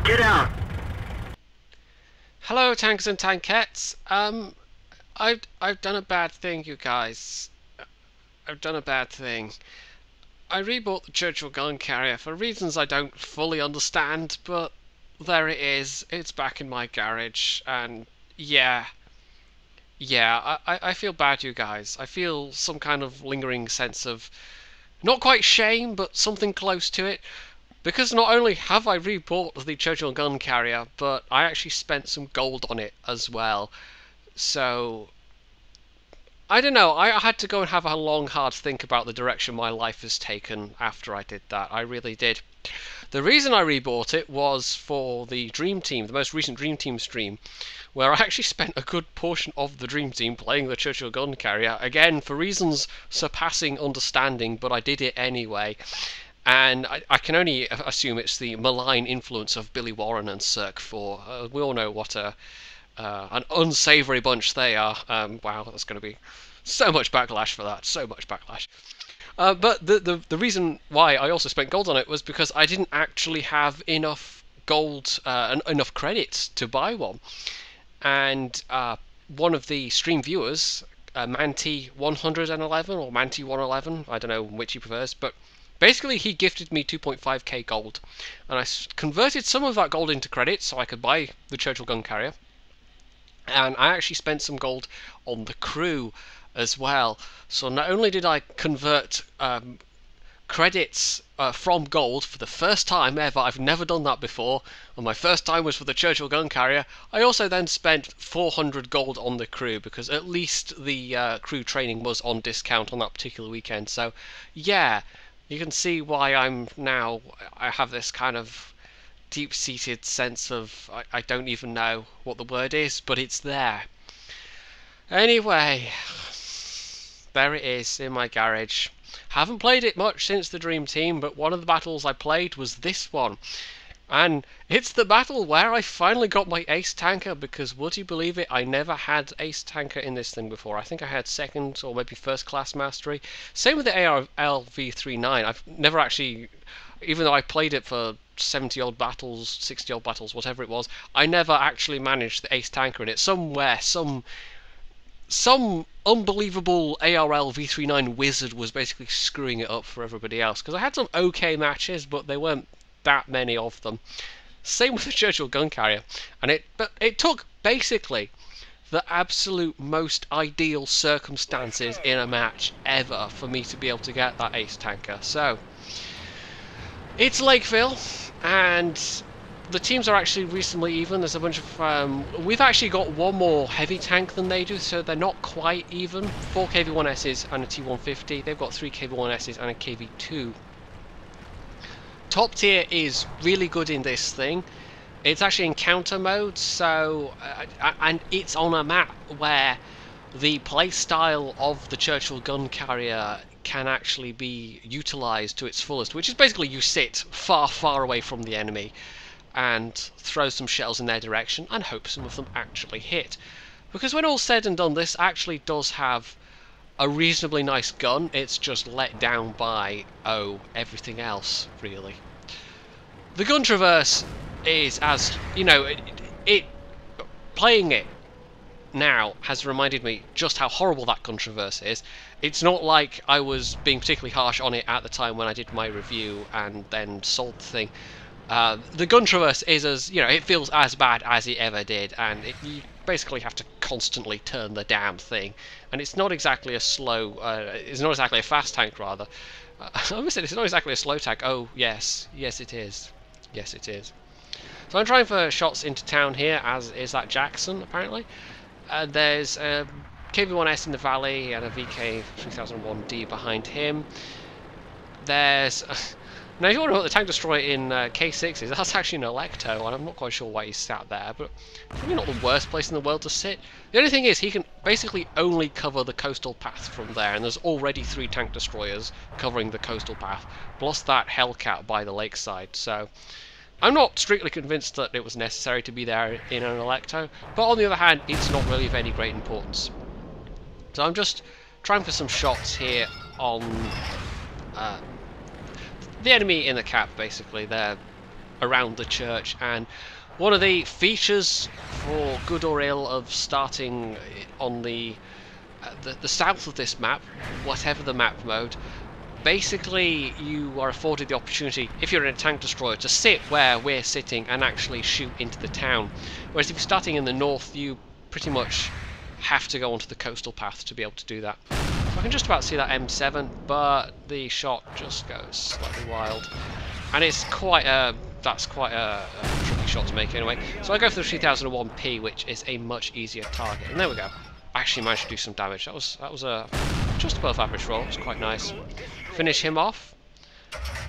Get out! Hello, tanks and tankettes. I've done a bad thing, you guys. I've done a bad thing. I rebought the Churchill gun carrier for reasons I don't fully understand, but there it is. It's back in my garage, and yeah, I feel bad, you guys. I feel some kind of lingering sense of not quite shame, but something close to it. Because not only have I rebought the Churchill gun carrier, but I actually spent some gold on it as well. So, I don't know, I had to go and have a long, hard think about the direction my life has taken after I did that. I really did. The reason I rebought it was for the Dream Team, the most recent Dream Team stream, where I actually spent a good portion of the Dream Team playing the Churchill gun carrier, again, for reasons surpassing understanding, but I did it anyway. And I can only assume it's the malign influence of Billy Warren and Cirque 4. We all know what an unsavoury bunch they are. Wow, there's going to be so much backlash for that. So much backlash. But the reason why I also spent gold on it was because I didn't actually have enough gold, enough credits to buy one. And one of the stream viewers, Manti111 or Manti111, I don't know which he prefers, but basically he gifted me 2.5k gold. And I converted some of that gold into credits so I could buy the Churchill gun carrier. And I actually spent some gold on the crew as well. So not only did I convert credits from gold for the first time ever, I've never done that before, and my first time was for the Churchill gun carrier, I also then spent 400 gold on the crew, because at least the crew training was on discount on that particular weekend. So yeah, you can see why I have this kind of deep-seated sense of I don't even know what the word is, but it's there. Anyway, there it is in my garage. Haven't played it much since the Dream Team, but one of the battles I played was this one. And it's the battle where I finally got my ace tanker, because would you believe it, I never had ace tanker in this thing before. I think I had second or maybe first class mastery. Same with the ARLV39. I've never actually, even though I played it for 70 odd battles, 60 odd battles, whatever it was, I never actually managed the ace tanker in it. Somewhere, some unbelievable ARL V39 wizard was basically screwing it up for everybody else, because I had some okay matches, but they weren't that many of them. Same with the Churchill gun carrier, but it took basically the absolute most ideal circumstances in a match ever for me to be able to get that ace tanker. So it's Lakeville, and the teams are actually reasonably even. There's a bunch of we've actually got one more heavy tank than they do, so they're not quite even. 4 KV-1Ss and a T-150. They've got 3 KV-1Ss and a KV-2. Top tier is really good in this thing. It's actually in counter mode, so and it's on a map where the playstyle of the Churchill gun carrier can actually be utilised to its fullest, which is basically you sit far, far away from the enemy and throw some shells in their direction and hope some of them actually hit. Because when all's said and done, this actually does have a reasonably nice gun. It's just let down by, everything else, really. The gun traverse is, as you know, playing it now has reminded me just how horrible that gun traverse is. It's not like I was being particularly harsh on it at the time when I did my review and then sold the thing. The gun traverse is it feels as bad as it ever did, and you basically have to constantly turn the damn thing. And it's not exactly a slow, it's not exactly a fast tank, rather. I almost said it's not exactly a slow tank. Oh, yes it is. Yes, it is. So I'm trying for shots into town here, as is that Jackson, apparently. There's a KV-1S in the valley and a VK3001D behind him. There's... Now, if you want to know what the tank destroyer in K6 is, that's actually an Electo, and I'm not quite sure why he's sat there, but probably not the worst place in the world to sit. The only thing is, he can basically only cover the coastal path from there, and there's already 3 tank destroyers covering the coastal path, plus that Hellcat by the lakeside, so I'm not strictly convinced that it was necessary to be there in an Electo, but on the other hand, it's not really of any great importance. So I'm just trying for some shots here on... the enemy in the cap, basically. They're around the church. And one of the features, for good or ill, of starting on the south of this map, whatever the map mode, basically you are afforded the opportunity, if you're in a tank destroyer, to sit where we're sitting and actually shoot into the town. Whereas if you're starting in the north, you pretty much have to go onto the coastal path to be able to do that. So I can just about see that M7, but the shot just goes slightly wild. And it's quite a... that's quite a tricky shot to make anyway. So I go for the 3001P, which is a much easier target. And there we go. I actually managed to do some damage. That was a just above average roll. It's quite nice. Finish him off.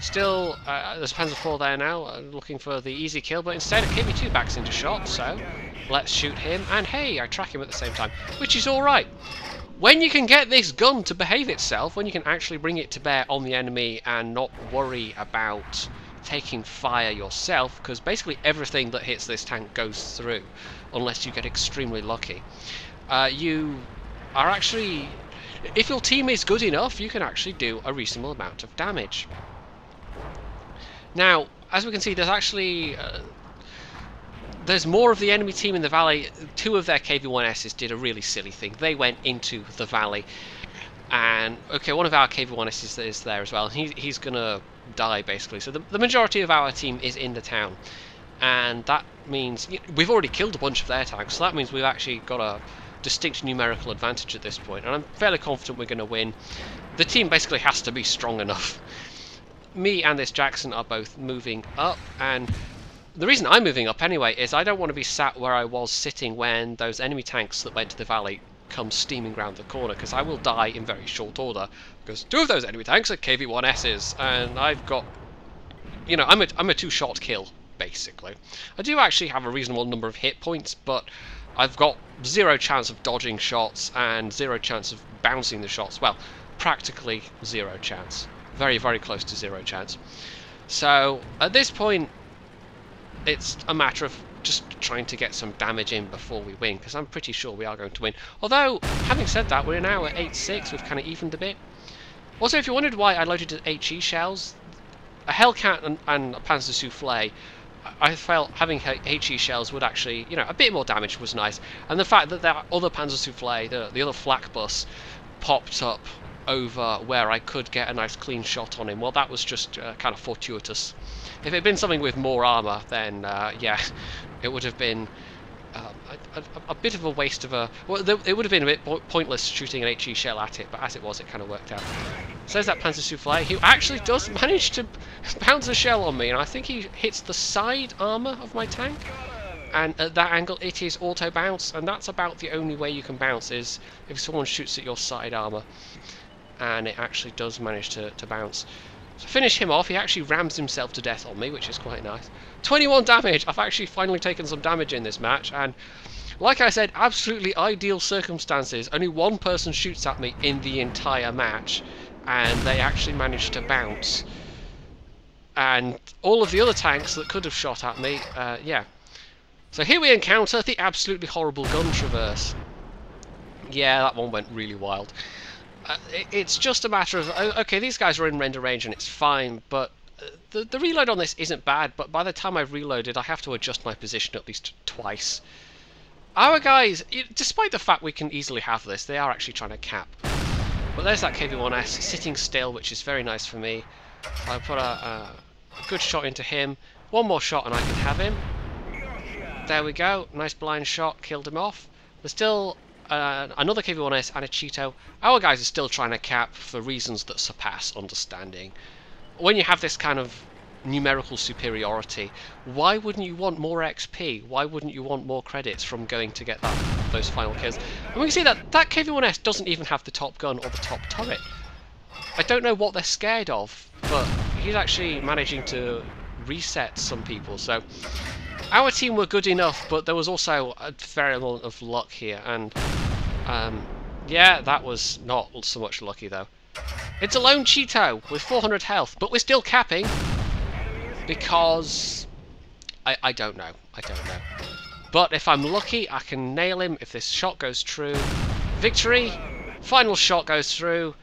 Still, there's Panzer IV there now, looking for the easy kill, but instead a KV2 backs into shot, so let's shoot him, and hey, I track him at the same time, which is alright. When you can get this gun to behave itself, when you can actually bring it to bear on the enemy and not worry about taking fire yourself, because basically everything that hits this tank goes through, unless you get extremely lucky. You are actually... if your team is good enough, you can actually do a reasonable amount of damage. Now, as we can see, there's actually... there's more of the enemy team in the valley. Two of their KV-1Ss did a really silly thing. They went into the valley. And, okay, one of our KV-1Ss is there as well. He's going to die, basically. So the majority of our team is in the town. And that means... we've already killed a bunch of their tanks, so that means we've actually got a distinct numerical advantage at this point, and I'm fairly confident we're going to win. The team basically has to be strong enough. Me and this Jackson are both moving up, and the reason I'm moving up anyway is I don't want to be sat where I was sitting when those enemy tanks that went to the valley come steaming round the corner, because I will die in very short order, because two of those enemy tanks are KV-1Ss, and I've got, you know, I'm a two-shot kill, basically. I do actually have a reasonable number of hit points, but I've got zero chance of dodging shots and zero chance of bouncing the shots. Well, practically zero chance. Very, very close to zero chance. So, at this point, it's a matter of just trying to get some damage in before we win, because I'm pretty sure we are going to win. Although, having said that, we're now at 8-6, we've kind of evened a bit. Also, if you wondered why I loaded HE shells, a Hellcat and a Panzer Soufflé, I felt having HE shells would actually, you know, a bit more damage was nice. And the fact that that other Panzer Soufflé, the other flak bus, popped up over where I could get a nice clean shot on him, well, that was just kind of fortuitous. If it had been something with more armour, then, yeah, it would have been a bit of a waste of a... well, it would have been a bit pointless shooting an HE shell at it, but as it was, it kind of worked out. So there's that Panzer Soufflé, who actually does manage to bounce a shell on me, and I think he hits the side armour of my tank, and at that angle it is auto bounce, and that's about the only way you can bounce, is if someone shoots at your side armour, and it actually does manage to bounce. So finish him off. He actually rams himself to death on me, which is quite nice. 21 damage! I've actually finally taken some damage in this match, and like I said, absolutely ideal circumstances. Only one person shoots at me in the entire match, and they actually managed to bounce. And all of the other tanks that could have shot at me, yeah. So here we encounter the absolutely horrible gun traverse. Yeah, that one went really wild. It's just a matter of, okay, these guys are in render range and it's fine, but the reload on this isn't bad, but by the time I've reloaded, I have to adjust my position at least twice. Our guys, despite the fact we can easily have this, they are actually trying to cap. But there's that KV-1S sitting still, which is very nice for me. So I put a good shot into him. One more shot and I can have him. There we go. Nice blind shot. Killed him off. There's still another KV-1S and a Cheeto. Our guys are still trying to cap for reasons that surpass understanding. When you have this kind of numerical superiority, why wouldn't you want more XP? Why wouldn't you want more credits from going to get those final kills? And we can see that that KV-1S doesn't even have the top gun or the top turret. I don't know what they're scared of, but he's actually managing to reset some people. So our team were good enough, but there was also a fair amount of luck here, and yeah, that was not so much lucky though. It's a lone Cheeto with 400 health, but we're still capping because I don't know. I don't know. But if I'm lucky, I can nail him if this shot goes true. Victory! Final shot goes through.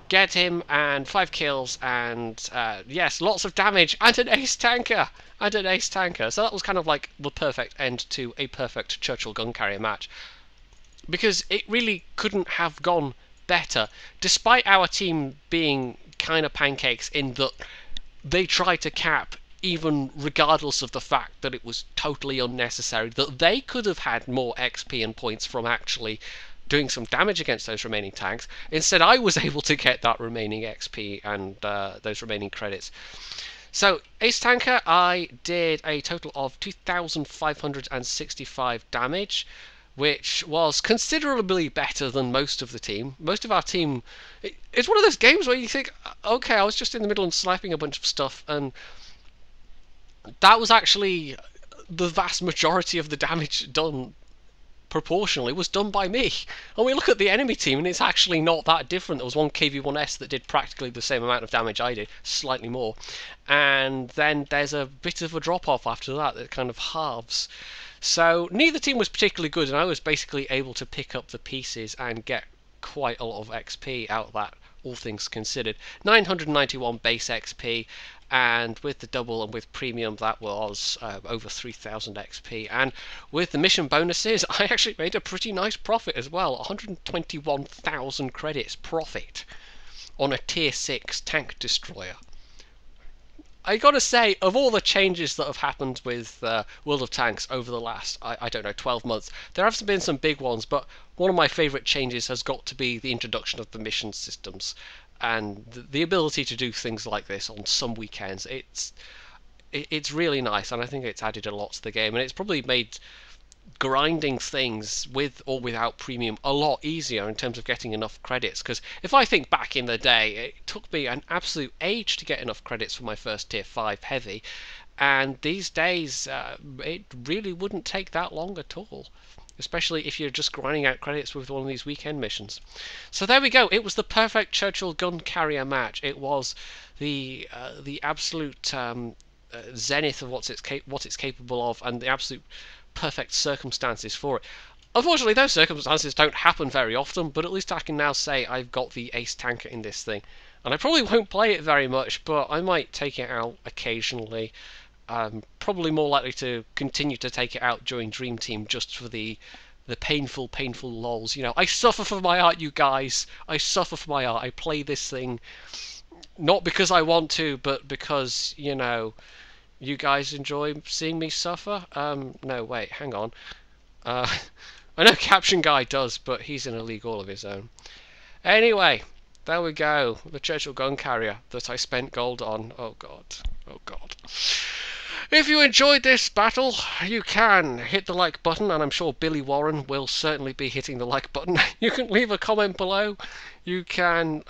get him, and 5 kills, and yes, lots of damage, and an ace tanker, So that was kind of like the perfect end to a perfect Churchill gun carrier match, because it really couldn't have gone better, despite our team being kind of pancakes in that they tried to cap even regardless of the fact that it was totally unnecessary, that they could have had more XP and points from actually doing some damage against those remaining tanks. Instead, I was able to get that remaining XP and those remaining credits. So, Ace Tanker, I did a total of 2,565 damage, which was considerably better than most of the team. Most of our team... It's one of those games where you think, okay, I was just in the middle and sniping a bunch of stuff, and that was actually the vast majority of the damage done proportionally was done by me. And we look at the enemy team and it's actually not that different. There was one KV-1S that did practically the same amount of damage I did, slightly more. And then there's a bit of a drop-off after that kind of halves. So neither team was particularly good, and I was basically able to pick up the pieces and get quite a lot of XP out of that, all things considered. 991 base XP, and with the double and with premium that was over 3,000 XP, and with the mission bonuses I actually made a pretty nice profit as well, 121,000 credits profit on a tier 6 tank destroyer. I gotta say, of all the changes that have happened with World of Tanks over the last, I don't know, 12 months, there have been some big ones, but one of my favourite changes has got to be the introduction of the mission systems, and the ability to do things like this on some weekends. It's really nice, and I think it's added a lot to the game, and it's probably made grinding things with or without premium a lot easier in terms of getting enough credits, because if I think back in the day, it took me an absolute age to get enough credits for my first tier 5 heavy, and these days it really wouldn't take that long at all, especially if you're just grinding out credits with one of these weekend missions. So there we go, it was the perfect Churchill gun carrier match. It was the absolute zenith of what it's capable of, and the absolute perfect circumstances for it. Unfortunately, those circumstances don't happen very often, but at least I can now say I've got the ace tanker in this thing. And I probably won't play it very much, but I might take it out occasionally. Probably more likely to continue to take it out during Dream Team just for the painful lols. You know, I suffer for my art, you guys. I suffer for my art. I play this thing not because I want to, but because, you know, you guys enjoy seeing me suffer? No, wait, hang on. I know Caption Guy does, but he's in a league all of his own. Anyway, there we go. The Churchill gun carrier that I spent gold on. Oh god. Oh god. If you enjoyed this battle, you can hit the like button, and I'm sure Billy Warren will certainly be hitting the like button. You can leave a comment below. You can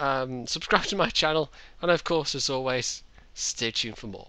subscribe to my channel, and of course, as always, stay tuned for more.